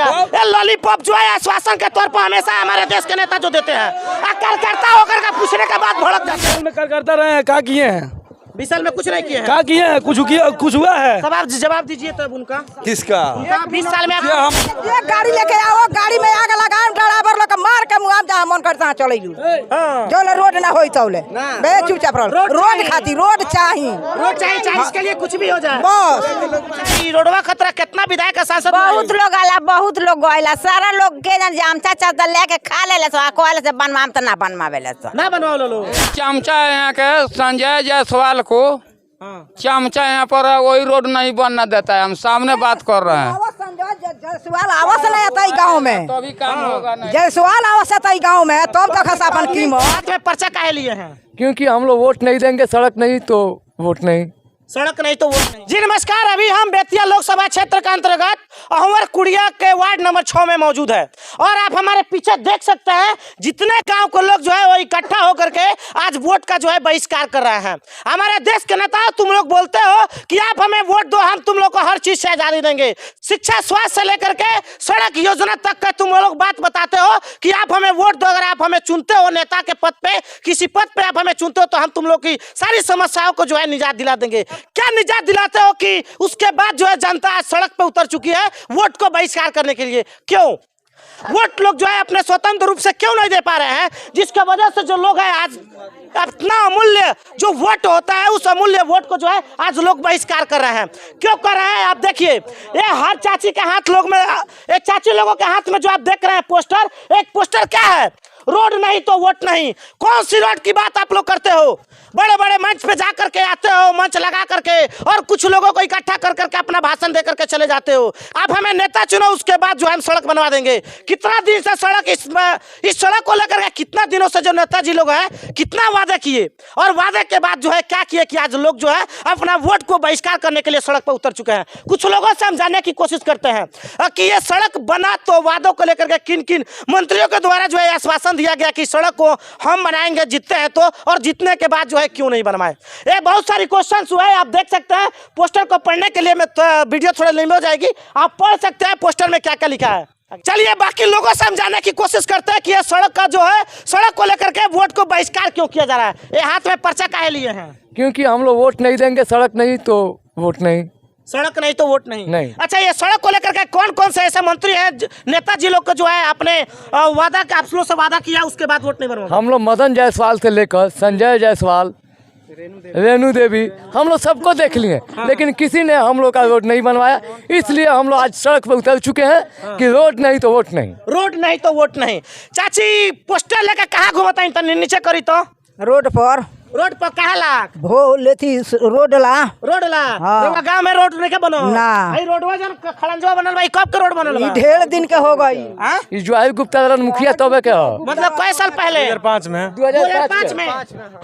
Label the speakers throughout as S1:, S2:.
S1: जाएगा। ये लॉलीपॉप जो है आश्वासन के तौर पर हमेशा हमारे देश के नेता जो देते हैं, कार्यकर्ता होकर का पूछने के बाद भड़क जाते हैं।
S2: कार्यकर्ता रहे हैं, क्या किए हैं?
S1: 20 साल में कुछ नहीं किए हैं।
S2: क्या किए हैं? कुछ हुआ है?
S1: सवाल जवाब दीजिए तो उनका।
S2: किसका?
S1: 20 साल में
S3: ये गाड़ी लेके आओ, गाड़ी में आग लगाओ, ड्राइवर लोग मार के मुआम जहाँ मन करता चले जो रोड ना हो तो बे चुपचाप रहो। रोड खाती रोड चाहिए,
S1: रोड चाहिए, इसके लिए कुछ भी हो जाए
S3: बस।
S1: रोडवा खतरा कितना विधायक का सांसद
S3: बहुत लोग आला, बहुत लोग गइला, सारा लोग के आमचा चाचा लेके खा ले से बनवाम तो ना बनवावेले
S1: ना बनवाओ लो।
S4: चमचा यहाँ के संजय जायसवाल को चमचा यहाँ पर वही रोड नहीं बनना देता है। हम सामने बात कर रहे हैं।
S3: जायसवाल आवास नहीं आता गाँव में,
S4: तो अभी काम होगा नहीं।
S3: जायसवाल आवास आता गाँव में तब तक अपन कीमत
S1: में पर्चा काहे लिए हैं?
S2: क्योंकि हम लोग वोट नहीं देंगे, सड़क नहीं तो वोट नहीं,
S1: सड़क नहीं तो वोट नहीं। जी नमस्कार, अभी हम बेतिया लोकसभा क्षेत्र के अंतर्गत अहवर कुड़िया के वार्ड नंबर 6 में मौजूद है और आप हमारे पीछे देख सकते हैं जितने गांव के लोग जो है वो इकट्ठा होकर के आज वोट का जो है बहिष्कार कर रहे हैं। हमारे देश के नेता तुम लोग बोलते हो कि आप हमें वोट दो, हम तुम लोग को हर चीज से आजादी देंगे, शिक्षा स्वास्थ्य से लेकर के सड़क योजना तक का तुम लोग बात बताते हो कि आप हमें वोट दो। अगर आप हमें चुनते हो नेता के पद पे, किसी पद पे आप हमें चुनते हो तो हम तुम लोग की सारी समस्याओं को जो है निजात दिला देंगे। क्या निजात दिलाते हो कि उसके बाद जो है जनता आज सड़क पे उतर चुकी है वोट को बहिष्कार करने के लिए? क्यों वोट लोग जो है अपने स्वतंत्र रूप से क्यों नहीं दे पा रहे हैं, जिसके वजह से जो लोग हैं आज अपना अमूल्य जो वोट होता है उस अमूल्य वोट को जो है आज लोग बहिष्कार कर रहे हैं। क्यों कर रहे हैं? आप देखिए, ये हर चाची के हाथ लोग में, एक चाची लोगों के हाथ में जो आप देख रहे हैं पोस्टर, एक पोस्टर क्या है? रोड नहीं तो वोट नहीं। कौन सी रोड की बात आप लोग करते हो? बड़े बड़े मंच पे जा करके आते हो, मंच लगा करके, और कुछ लोगों को इकट्ठा कर करके अपना भाषण दे करके चले जाते हो। आप हमें नेता चुनो, उसके बाद जो है हम सड़क बनवा देंगे। कितना दिन से सड़क इस सड़क को लेकर के कितना दिनों से जो नेताजी लोग हैं कितना वादे किए और वादे के बाद जो है क्या किए कि आज लोग जो है अपना वोट को बहिष्कार करने के लिए सड़क पर उतर चुके हैं। कुछ लोगों से हम जानने की कोशिश करते हैं कि ये सड़क बना तो वादों को लेकर के किन किन मंत्रियों के द्वारा जो है आश्वासन दिया गया कि सड़क को हम बनाएंगे जीतते हैं तो, और जीतने के बाद जो है क्यों नहीं बनवाए? ये बहुत सारी क्वेश्चंस हुए, आप देख सकते हैं। पोस्टर को पढ़ने के लिए मैं वीडियो थोड़ा लंबी हो जाएगी, आप पढ़ सकते हैं पोस्टर में क्या क्या लिखा है। चलिए बाकी लोगों से हम जानने की कोशिश करते हैं कि ये सड़क का जो है, सड़क को लेकर के वोट को बहिष्कार क्यों किया जा रहा है। ये हाथ में पर्चा काहे लिए हैं?
S2: क्योंकि हम लोग वोट नहीं देंगे, सड़क नहीं तो वोट नहीं,
S1: सड़क नहीं तो वोट नहीं।
S2: नहीं।
S1: अच्छा, ये सड़क को लेकर के कौन कौन से ऐसे मंत्री हैं नेताजी लोग को जो है आपने वादा आप लोग से वादा किया उसके बाद वोट नहीं बनवाया?
S2: हम लोग मदन जायसवाल से लेकर संजय जायसवाल, रेणु देवी, हम लोग सबको देख लिए, लेकिन किसी ने हम लोग का वोट नहीं बनवाया। इसलिए हम लोग आज सड़क पर उतर चुके हैं कि रोड नहीं तो वोट नहीं,
S1: रोड नहीं तो वोट नहीं। चाची पोस्टर लेकर कहाँ घूमता है? नीचे करी तो
S3: रोड पर
S1: कहा लाख
S3: भो लेती रोड ला
S1: हाँ। गाँव में रोड नहीं बनो
S3: ना,
S1: रोडवा जन खड़ंजवा बनल भाई, कब के रोड बनल बा?
S3: ढेर दिन के हो गई।
S2: जुआई गुप्ता मुखिया तबे के हो,
S1: मतलब कई साल पहले?
S2: 2005 में।
S1: 2005 में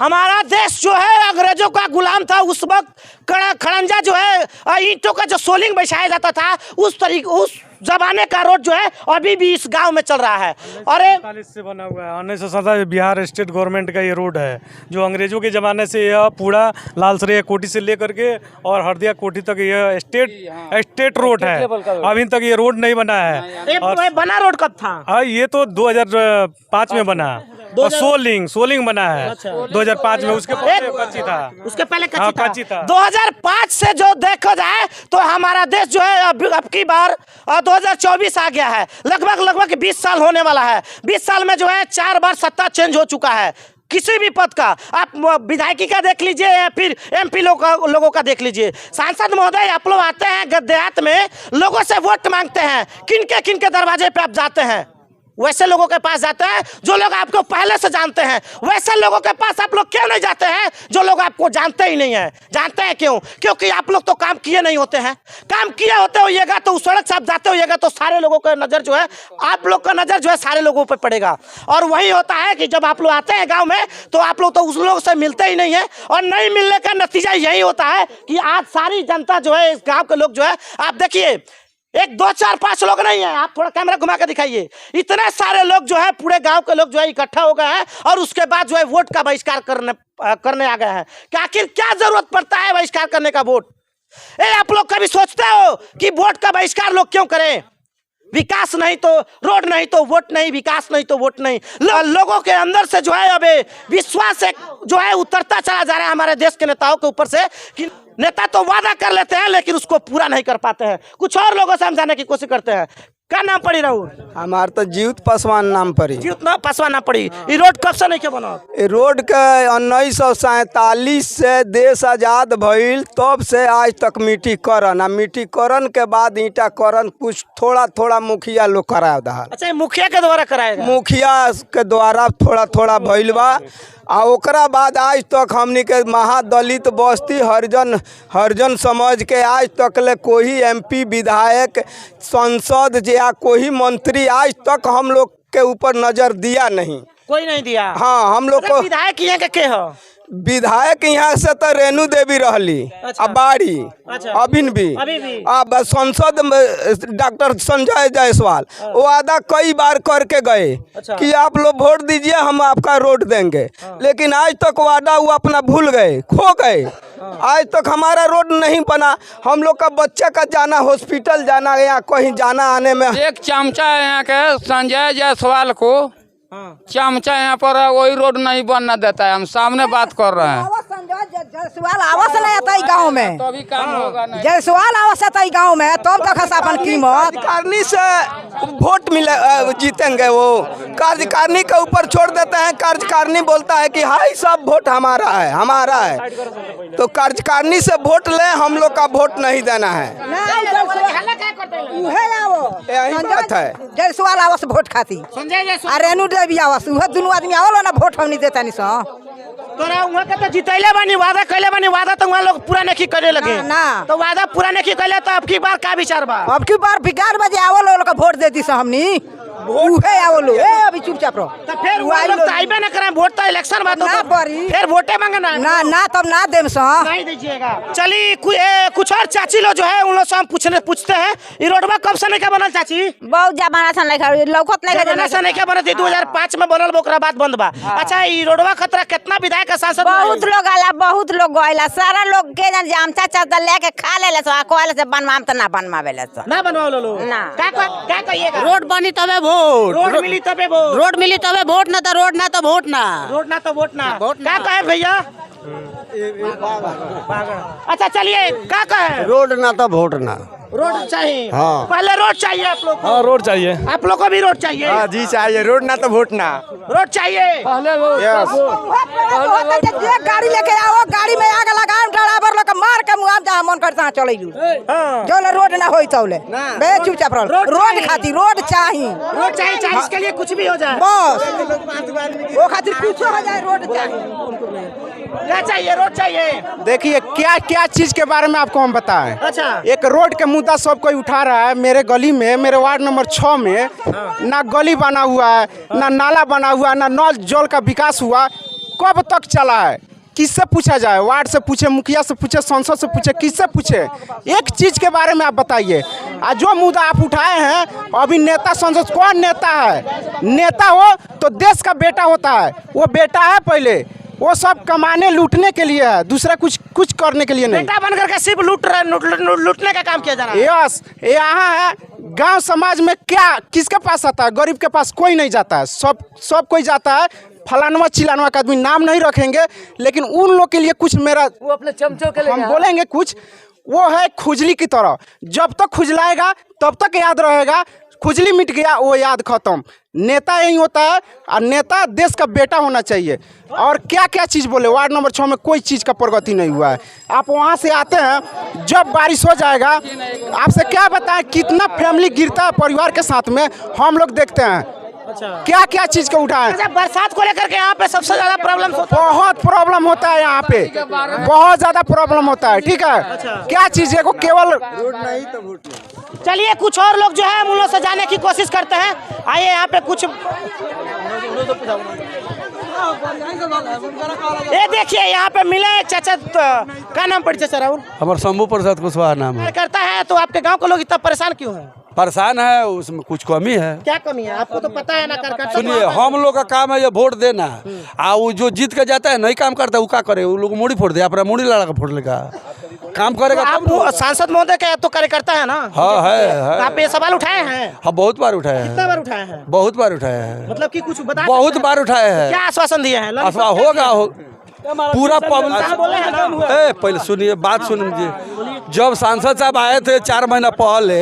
S1: हमारा देश जो है अंग्रेजों का गुलाम था। उस वक्त खड़ंजा जो है ईंटों का जो सोलिंग बैठाया जाता था, उस तरीके उस जमाने का रोड जो है अभी भी इस गांव में चल रहा है। और
S5: 1947 से बना हुआ है, 1947 बिहार स्टेट गवर्नमेंट का ये रोड है, जो अंग्रेजों के ज़माने से यह पूरा लालसरिया कोठी से लेकर के और हरदिया कोठी तक यह स्टेट रोड है। अभी तक ये रोड नहीं बना है।
S1: और बना रोड कब था?
S5: ये तो 2005 में बना, और सोलिंग बना है 2005 में। उसके पहले कच्ची था,
S1: उसके पहले
S5: कच्ची था।
S1: 2005 से जो देखा जाए तो हमारा देश जो है अब की बार 2024 आ गया है, लगभग 20 साल होने वाला है। 20 साल में जो है 4 बार सत्ता चेंज हो चुका है किसी भी पद का। आप विधायकी का देख लीजिए या फिर MP लोगों का देख लीजिए। सांसद महोदय आप लोग आते हैं देहात में, लोगों से वोट मांगते हैं, किनके दरवाजे पे आप जाते हैं? वैसे लोगों के पास जाते हैं जो लोग आपको पहले से जानते हैं। वैसे लोगों के पास आप लोग क्यों नहीं जाते हैं जो लोग आपको जानते ही नहीं हैं? जानते हैं क्यों? क्योंकि आप लोग तो काम किए नहीं होते हैं। काम किए होते होइएगा तो उस सड़क से आप जाते होइएगा तो सारे लोगों का नज़र जो है, आप लोग का नज़र जो है सारे लोगों पर पड़ेगा। और वही होता है कि जब आप लोग आते हैं गाँव में तो आप लोग तो उस लोग से मिलते ही नहीं है, और नहीं मिलने का नतीजा यही होता है कि आज सारी जनता जो है, इस गाँव के लोग जो है, आप देखिए 1 2 4 5 लोग नहीं है, आप थोड़ा कैमरा घुमा के दिखाइए, इतने सारे लोग जो है पूरे गांव के लोग जो है इकट्ठा हो गए हैं और उसके बाद जो है वोट का बहिष्कार करने आ गए हैं। कि आखिर क्या जरूरत पड़ता है बहिष्कार करने का? वोट आप लोग कभी सोचते हो कि वोट का बहिष्कार लोग क्यों करें? विकास नहीं तो रोड नहीं तो वोट नहीं, विकास नहीं तो वोट नहीं। लोगों के अंदर से जो है अब विश्वास जो है उतरता चला जा रहा है हमारे देश के नेताओं के ऊपर से कि नेता तो वादा कर लेते हैं लेकिन उसको पूरा नहीं कर पाते हैं। कुछ और लोगों से समझाने की कोशिश करते हैं। क्या नाम पड़ी राहुल?
S6: हमार तो जीवित पासवान नाम पड़ी।
S1: जीवित ना पासवान नाम पड़ी। ये रोड कब से नहीं के बना?
S6: रोड के 1947 से देश आजाद भइल तब से आज तक मिट्टीकरण, आ मिट्टीकरण के बाद ईंटाकरण कुछ थोड़ा थोड़ा मुखिया लोग कराया था।
S1: अच्छा, ये मुखिया के द्वारा कराएगा?
S6: मुखिया के द्वारा थोड़ा थोड़ा भइल बा। आ ओकरा बाद आज तक हमनी के महादलित बस्ती हरिजन समझ के आज तक ले कोई MP विधायक संसद या कोई मंत्री आज तक हम लोग के ऊपर नजर दिया नहीं।
S1: कोई नहीं दिया?
S6: हाँ, हम लोग को
S1: विधायक यहाँ के हो?
S6: विधायक यहाँ से तो रेणु देवी रहली।
S1: अच्छा।
S6: बाड़ी।
S1: अच्छा।
S6: अभी भी अब संसद में डॉक्टर संजय जायसवाल वादा कई बार करके गए।
S1: अच्छा।
S6: कि आप लोग वोट दीजिए हम आपका रोड देंगे। लेकिन आज तक वादा वो अपना भूल गए, खो गए। आज तक हमारा रोड नहीं बना। हम लोग का बच्चा का जाना हॉस्पिटल जाना या कहीं जाना आने में
S4: एक चमचा यहाँ के संजय जायसवाल को चमचा यहाँ पर वही रोड नहीं बनना देता है। हम सामने बात कर रहे हैं।
S3: जायसवाल आवास नहीं आता गाँव में,
S4: तभी काम होगा नहीं।
S3: जायसवाल आवास आता गाँव में तब तक अपन कीमत
S6: कार्यकारिणी से वोट मिले जीतेंगे। वो कार्यकारिणी के ऊपर छोड़ देते हैं। कार्यकारिणी बोलता है कि हाई सब वोट हमारा है। तो कार्यकारिणी से वोट ले, हम लोग का वोट नहीं देना है। यही बात है।
S3: जायसवाल आवास वोट खाती रेणु देवी आवास दोनों आदमी आवलो ना वोट हम नहीं देता नहीं सो।
S1: तोरा वहाँ के तो जितैले बानी, वादा कैले बानी, वादा तो वहाँ लोग पूरा नहीं करे लगे
S3: ना।
S1: तो वादा पूरा नहीं कैले तो अब की बार का विचार बा?
S3: अब की बार 11 बजे आवलो लोग वोट दे दी हमनी उहे आवलो। ए अभी चुपचाप रहो।
S1: तो फिर वो लोग तो आइबे न करे। वोट तो इलेक्शन बात
S3: ना पड़ी।
S1: फिर वोटे मांगना
S3: ना तब ना देम सो
S1: नहीं दीजिएगा। चलिए कुछ और चाची लोग जो है उन लोग से हम पूछते हैं ये रोडवा कब से नहीं क्या बनल चाची?
S3: बहुत जमाना से नहीं लौकत
S1: नहीं क्या बनल थी? 2005 में बनल, ओकरा बाद बंद बा। अच्छा, ये रोडवा खतरा कितना विधायक सांसद?
S3: बहुत लोग आला, बहुत लोग गइला, सारा लोग के जामचा चाचा लेके खा लेले सो कोइला से बनवाम त ना बनवावेले सो
S1: ना बनवाओ लो
S3: ना।
S1: क्या कहिएगा?
S7: रोड बनी तबे वोट,
S1: रोड मिली तबे वोट,
S7: रोड मिली तबे वोट, ना तो रोड ना तो वोट ना,
S1: रोड ना तो वोट ना। क्या कहे भैया? अच्छा चलिए, क्या कहे?
S6: रोड ना तो वोट ना।
S1: रोड चाहिए।
S6: हाँ।
S1: पहले रोड चाहिए आप लोग को।
S5: हाँ, रोड चाहिए।
S1: आप लोग को भी रोड चाहिए।
S6: हाँ जी चाहिए। रोड ना तो वोट ना।
S1: रोड चाहिए।
S3: गाड़ी लेके आओ, गाड़ी में आग लगाम, ड्राइवर लोग मार के मुआम जहाँ मन करता चले जो रोड ना होई तौले बे चुपचाप रहो। रोड खाती रोड चाहिए।
S1: रोड चाहिए, इसके लिए कुछ भी हो जाए
S3: बस वो खातिर कुछ हो जाए। रोड चाहिए।
S1: क्या चाहिए? रोड चाहिए।
S6: देखिए क्या चीज के बारे में आपको हम बताएं।
S1: अच्छा।
S6: एक रोड के मुद्दा सब कोई उठा रहा है। मेरे गली में, मेरे वार्ड नंबर 6 में ना गली बना हुआ है, ना नाला बना हुआ है, ना नल जल का विकास हुआ। कब तक चला है? किससे पूछा जाए? वार्ड से पूछे, मुखिया से पूछे, संसद से पूछे, किससे पूछे? एक चीज के बारे में आप बताइए। जो मुद्दा आप उठाए हैं, अभी नेता संसद कौन नेता है? नेता हो तो देश का बेटा होता है। वो बेटा है पहले, वो सब कमाने लूटने के लिए है, दूसरा कुछ करने के लिए नहीं।
S1: बेटा बनकर के सिर्फ लूटने का काम किया जा रहा है।
S6: यस, यहाँ है गांव समाज में क्या किसके पास आता है? गरीब के पास कोई नहीं जाता है। सब कोई जाता है। फलानवा चिलानवा का आदमी नाम नहीं रखेंगे, लेकिन उन लोग के लिए कुछ मेरा
S2: वो अपने चमचों के लिए
S6: हम बोलेंगे कुछ। वो है खुजली की तरह, जब तक खुजलाएगा तब तक याद रहेगा। खुजली मिट गया वो याद खत्म। नेता यही होता है, और नेता देश का बेटा होना चाहिए। और क्या क्या चीज़ बोले, वार्ड नंबर 6 में कोई चीज़ का प्रगति नहीं हुआ है। आप वहाँ से आते हैं, जब बारिश हो जाएगा, आपसे क्या बताएं कितना फैमिली गिरता है परिवार के साथ में, हम लोग देखते हैं।
S1: अच्छा।
S6: क्या चीज़ का उठाएं।
S1: अच्छा, बरसात को लेकर के यहाँ पे सबसे ज्यादा प्रॉब्लम
S6: बहुत प्रॉब्लम होता है यहाँ पे, बहुत ज्यादा प्रॉब्लम होता है। ठीक है।
S1: अच्छा।
S6: क्या चीज़ है को केवल रोड नहीं तो वोट नहीं।
S1: चलिए कुछ और लोग जो है उन लोग से जाने की कोशिश करते हैं। आइए यहाँ पे कुछ ये देखिए यहाँ पे मिले चाचा। क्या नाम पड़ी चाचा? राहुल।
S8: हमारे शंभू प्रसाद कुशवाहा नाम है।
S1: करता है तो आपके गांव के लोग इतना परेशान क्यों हैं?
S8: परेशान है, उसमें कुछ कमी है।
S1: क्या कमी है आपको तो पता है ना कार्यकर्ता।
S8: सुनिए, हम लोग का काम है ये वोट देना, वो जो जीत के जाता है नहीं काम करता, वो क्या करे, वो लोग मुड़ी फोड़ दे, अपना मुड़ी लड़ा के फोड़ लेगा, काम करेगा
S1: आप
S8: तब ना।
S1: सांसद महोदय के तो कार्यकर्ता है ना।
S8: हाँ है।
S1: आप ये सवाल उठाए हैं?
S8: हाँ बहुत बार उठाए
S1: कितना
S8: हैं,
S1: बार उठाए हैं?
S8: बहुत बार उठाए हैं,
S1: मतलब कि कुछ बता
S8: बहुत
S1: सकते हैं?
S8: बार उठाए हैं।
S1: क्या आश्वासन दिए हैं?
S8: अफवाह होगा पूरा
S1: बोले हैं ना?
S8: पब्लिक। पहले सुनिए, बात सुनिए, जब सांसद साहब आए थे 4 महीना पहले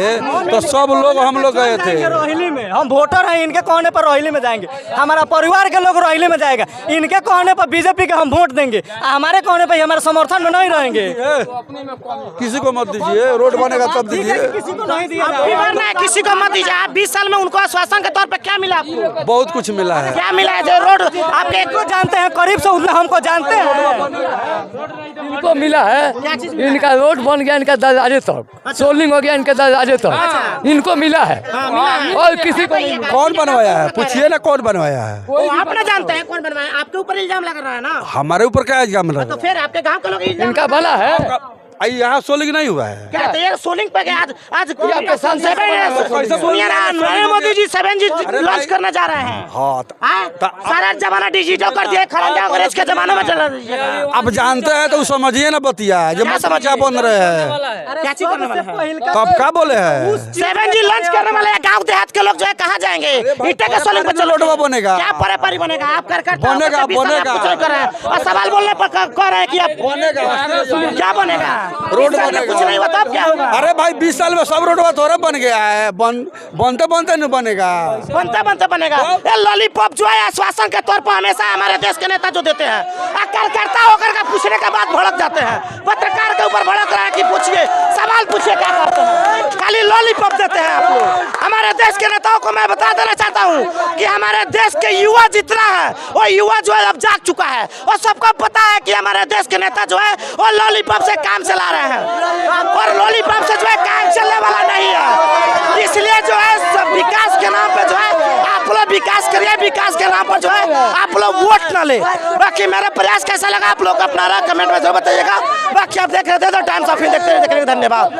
S8: तो सब लोग हम लोग गए थे
S9: रोहिली में। हम वोटर हैं, इनके कहने पर रोहिली में जाएंगे, हमारा परिवार के लोग रोहिली में जाएगा, इनके कहने पर बीजेपी के हम वोट देंगे, हमारे कहने पर हमारे समर्थन में नहीं रहेंगे।
S8: किसी को मत दीजिए, रोड बनेगा तब दीजिए।
S9: किसी को नहीं दिया
S1: किसी को मत दीजिए। आप 20 साल में उनको आश्वासन के तौर पे क्या मिला आपको?
S8: बहुत कुछ मिला है।
S1: क्या मिला है जो रोड आपके
S9: को जानते हैं, करीब से उतना हमको जानते हैं।
S2: इनको मिला है, इनका रोड बन गया, इनका दरवाजे तक सोलिंग हो गया, इनके दरवाजे तक इनको मिला है, और किसी को नहीं।
S8: कौन बनवाया है? पूछिए ना, कौन बनवाया है?
S1: आप ना जानते हैं कौन बनवाया? आपके ऊपर इल्जाम लगा रहा है ना।
S8: हमारे ऊपर क्या इल्जाम लगा?
S1: तो फिर आपके गांव के लोग इल्जाम
S2: इनका बना है।
S8: यहाँ सोलिंग नहीं हुआ है।
S1: क्या कहते हैं? सोलिंग पे गया आज
S2: आपके सांसद
S1: सुनिए ना, नरेंद्र मोदी जी 7G लॉन्च करना जा रहे हैं।
S8: हाँ
S1: सारा जमाना डिजिटल कर दिया, खरंजा अंग्रेज के जमाने में चला दीजिएगा।
S8: अब जानते हैं तो समझिए ना, बतिया जो मत क्या बन रहे हैं,
S1: क्या चीज करने वाला है?
S8: कब क्या बोले हैं?
S1: 7G लॉन्च करने वाले गांव देहात के लोग जो है कहाँ जाएंगे? ईटे के सोलिंग पे चलो,
S8: रोडवा बनेगा।
S1: क्या परे बनेगा? आप कर
S8: बनेगा।
S1: और सवाल बोलने पर कह रहे हैं कि आप क्या बनेगा?
S8: रोड बनेगा।
S1: कुछ नहीं बता क्या होगा?
S8: अरे भाई 20 साल में सब रोडवा थोड़ा बन गया है, बनते बनते नहीं बनेगा।
S1: बनते बनेगा। ये लॉलीपॉप जो है आश्वासन के तौर पर हमेशा हमारे देश के नेता जो देते हैं, कार्यकर्ता होकर के पूछने के बाद भड़क जाते हैं, पत्रकार के ऊपर भड़क रहा है कि पूछिए, सवाल पूछिए क्या करते हैं, खाली लॉलीपॉप देते हैं आप लोग। हमारे देश के नेताओं को मैं बता देना चाहता हूँ कि हमारे देश के युवा जितना है वो युवा जो है अब जाग चुका है, और सबको पता है कि हमारे देश के नेता जो है वो लॉलीपॉप से काम चला रहे हैं, और लॉलीपॉप से जो है काम चलने वाला नहीं है। इसलिए जो है विकास के नाम पे जो है आप लोग विकास करिए, विकास के नाम पर जो है आप लोग वोट न ले। बाकी मेरा प्रयास कैसा लगा आप लोग अपना कमेंट में जरूर बताइएगा। बाकी आप देख रहे थे तो टाइम्स ऑफ इंडिया देखने के लिए धन्यवाद।